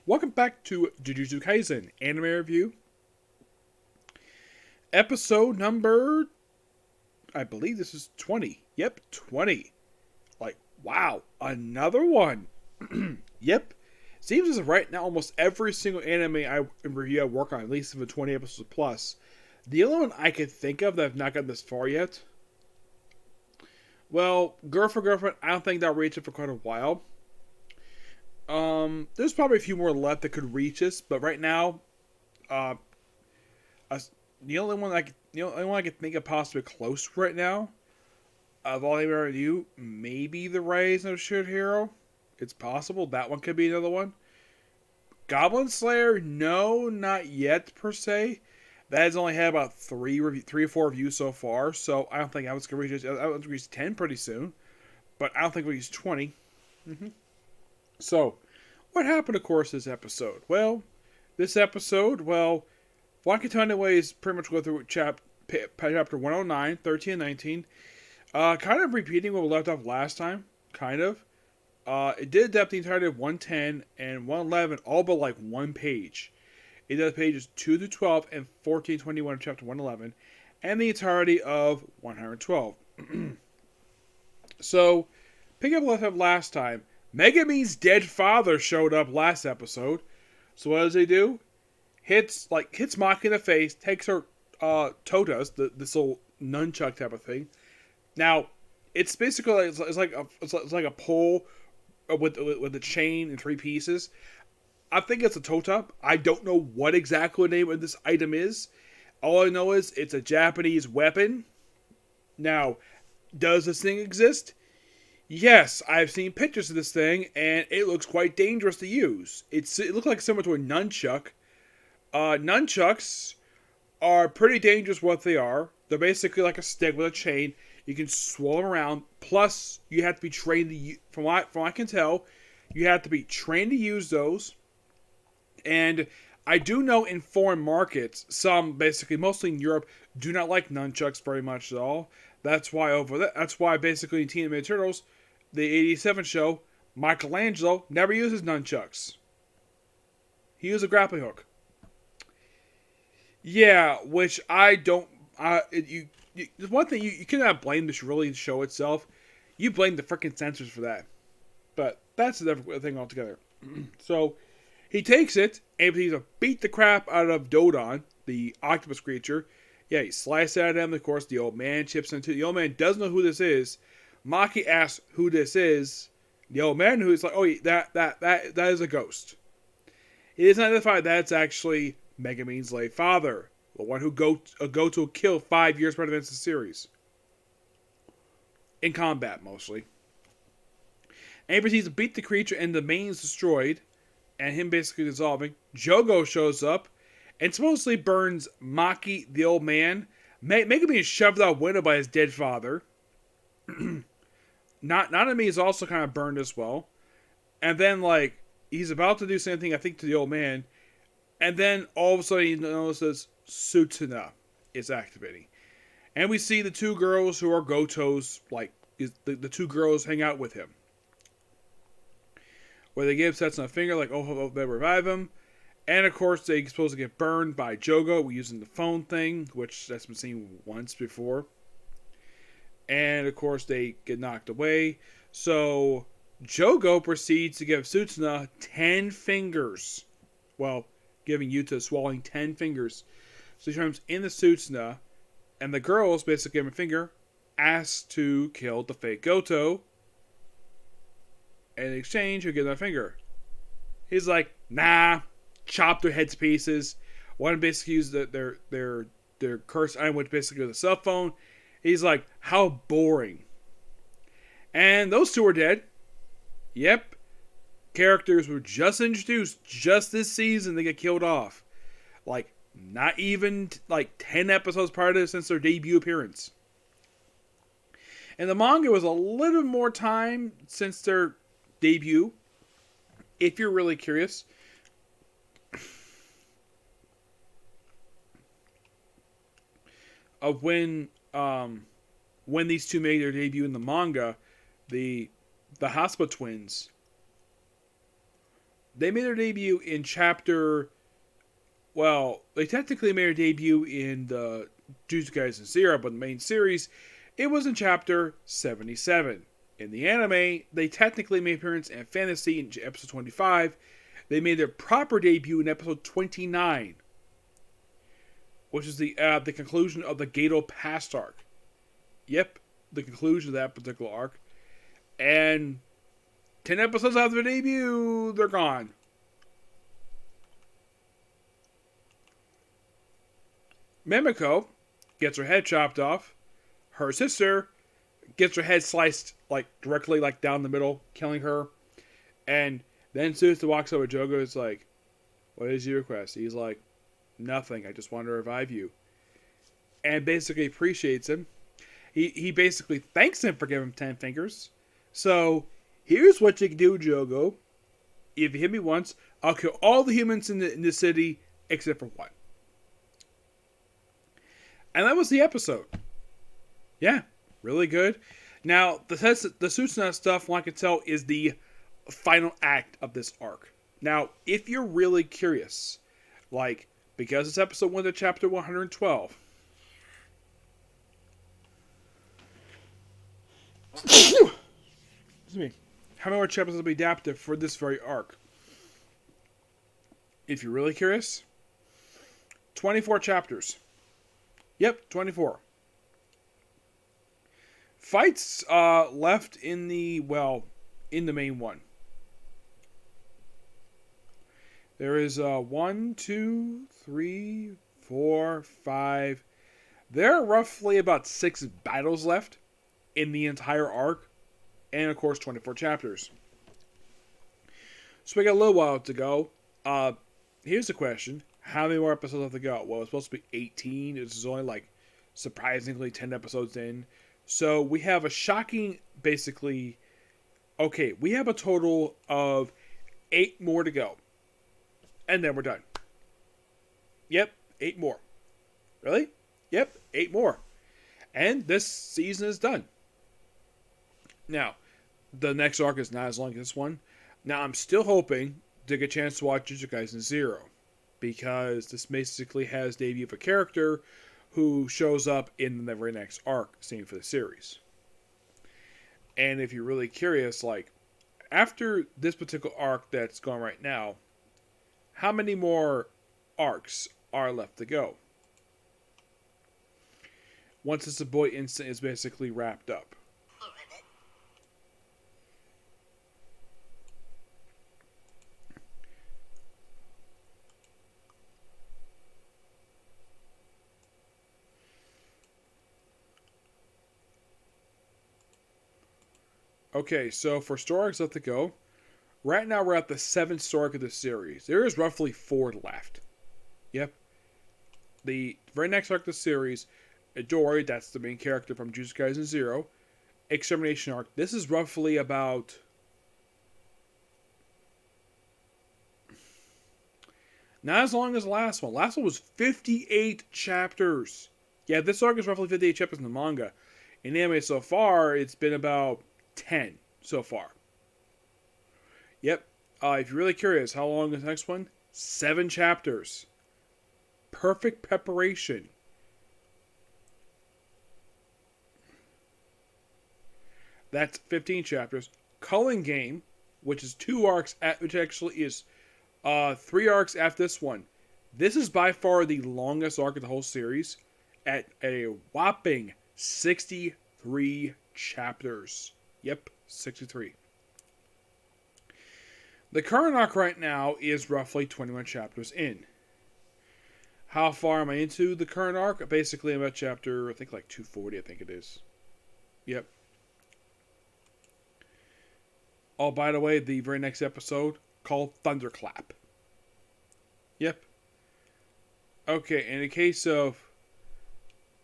Welcome back to Jujutsu Kaisen Anime Review. Episode number... I believe this is 20. Yep, 20. Like, wow, another one. Yep. Seems as if right now almost every single anime review I work on, at least for 20 episodes plus. The only one I could think of that I've not gotten this far yet... Well, Girl for Girlfriend, I don't think that'll reach it for quite a while. There's probably a few more left that could reach us, but right now, uh, the only one I can think of possibly close right now, of all I ever review, maybe The Rise of Shield Hero. It's possible that one could be another one. Goblin Slayer, no, not yet per se. That has only had about three or four reviews so far, so I don't think I was gonna reach it. I was gonna reach 10 pretty soon, but I don't think we'll reach 20. So, what happened, of course, this episode? Well, one can tell ways pretty much go through chapter 109, 13, and 19. Kind of repeating what we left off last time, kind of. It did adapt the entirety of 110 and 111, all but like one page. It does pages 2 to 12 and 14 to 21 of chapter 111, and the entirety of 112. So, picking up what left off last time, Megumin's dead father showed up last episode. So what does he do? Hits Maki in the face, takes her totas, this little nunchuck type of thing. Now, it's basically it's like a pole with a chain in three pieces. I think it's a tota. I don't know what exactly the name of this item is. All I know is it's a Japanese weapon. Now, does this thing exist? Yes, I've seen pictures of this thing, and it looks quite dangerous to use. It looks like similar to a nunchuck. Nunchucks are pretty dangerous what they are. They're basically like a stick with a chain. You can swirl them around. Plus, you have to be trained to from what I can tell, you have to be trained to use those. And I do know in foreign markets, mostly in Europe, do not like nunchucks very much at all. That's why basically in Teenage Mutant Ninja Turtles, the 87 show, Michelangelo never uses nunchucks. He used a grappling hook. Yeah, which I don't. There's one thing you cannot blame this really show itself. You blame the freaking censors for that. But that's a different thing altogether. So he takes it and he's to beat the crap out of Dodon, the octopus creature. Yeah, he slices at him. Of course, the old man chips into. The old man doesn't know who this is. Maki asks who this is. The old man, who is like, oh, that is a ghost. He doesn't identify that's actually Megumin's late father, the one who Goto killed 5 years prior to the series. In combat, mostly. And he proceeds to beat the creature, and the main is destroyed, and him basically dissolving. Jogo shows up and supposedly burns Maki, the old man. Megumin is shoved out window by his dead father. Nanami is also kind of burned as well. And then, he's about to do the same thing, I think, to the old man. And then, all of a sudden, he notices Sutsuna is activating. And we see the two girls who are Goto's, the two girls hang out with him. Where they give Setsuna a finger, they revive him. And of course, they're supposed to get burned by Jogo using the phone thing, which that's been seen once before. And of course, they get knocked away. So, Jogo proceeds to give Sutsuna 10 fingers. Well, giving Yuta swallowing 10 fingers. So he turns into Sutsuna, and the girls basically give him a finger, ask to kill the fake Goto. And in exchange, he'll give them a finger. He's like, nah. Chop their heads to pieces. One basically used their curse item, which basically was a cell phone. He's like, how boring. And those two are dead. Yep. Characters were just introduced just this season. They get killed off. Not even 10 episodes prior to since their debut appearance. And the manga was a little more time since their debut. If you're really curious. Of when these two made their debut in the manga, the Haspa twins They made their debut in chapter. Well, they technically made their debut in the Jujutsu Kaisen Zero, but the main series, it was in chapter 77. In the anime, they technically made an appearance in Fantasy in episode 25. They made their proper debut in episode 29, which is the conclusion of the Gato Past arc. Yep, the conclusion of that particular arc. And 10 episodes after their debut, they're gone. Mimiko gets her head chopped off. Her sister gets her head sliced directly down the middle, killing her. And then Susa walks over to Jogo. It's like, "What is your request?" He's like, "Nothing. I just want to revive you." And basically appreciates him. He basically thanks him for giving him 10 fingers. So here's what you can do, Jogo. If you hit me once, I'll kill all the humans in the city except for one. And that was the episode. Yeah, really good. Now, the Susanoo stuff, one can tell, is the final act of this arc. Now, if you're really curious, because it's episode 1 to chapter 112. Excuse me. How many more chapters will be adapted for this very arc? If you're really curious, 24 chapters. Yep, 24. Fights left in the main one. There is 1, 2, 3, 4, 5. There are roughly about 6 battles left in the entire arc. And of course, 24 chapters. So we got a little while to go. Here's the question. How many more episodes have to go? Well, it's supposed to be 18. This is only surprisingly 10 episodes in. So we have a shocking, we have a total of 8 more to go. And then we're done. Yep, 8 more. Really? Yep, 8 more. And this season is done. Now, the next arc is not as long as this one. Now, I'm still hoping to get a chance to watch Jujutsu Kaisen 0. Because this basically has debut of a character who shows up in the very next arc, same for the series. And if you're really curious, after this particular arc that's going right now, how many more arcs are left to go? Once this boy instant is basically wrapped up. Okay, so for story arcs left to go, right now we're at the 7th story arc of the series. There is roughly 4 left. Yep. The very next arc of the series, Adori, that's the main character from Jujutsu Kaisen 0, Extermination arc. This is roughly about... not as long as the last one. Last one was 58 chapters. Yeah, this arc is roughly 58 chapters in the manga. In the anime so far, it's been about 10 so far. Yep. If you're really curious, how long is the next one? 7 chapters. Perfect preparation. That's 15 chapters. Culling Game, which is 2 arcs, which actually is 3 arcs after this one. This is by far the longest arc of the whole series, at a whopping 63 chapters. Yep, 63. The current arc right now is roughly 21 chapters in. How far am I into the current arc? Basically, I'm at chapter, 240, I think it is. Yep. Oh, by the way, the very next episode, called Thunderclap. Yep. Okay, in the case of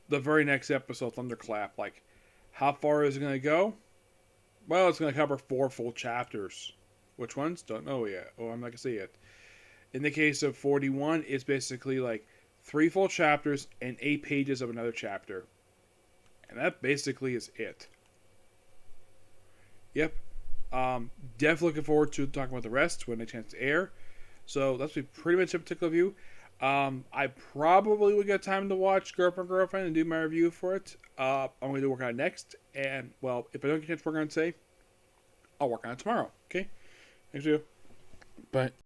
the very next episode, Thunderclap, how far is it going to go? Well, it's going to cover 4 full chapters. Which ones? Don't know yet. Oh, I'm not going to say it. In the case of 41, it's basically 3 full chapters and 8 pages of another chapter. And that basically is it. Yep. Definitely looking forward to talking about the rest when they chance to air. So that's pretty much a particular review. I probably will get time to watch Girlfriend and do my review for it. I'm going to work on it next. And, well, if I don't get a chance to work on it today, I'll work on it tomorrow. Okay? Thanks, you. Bye.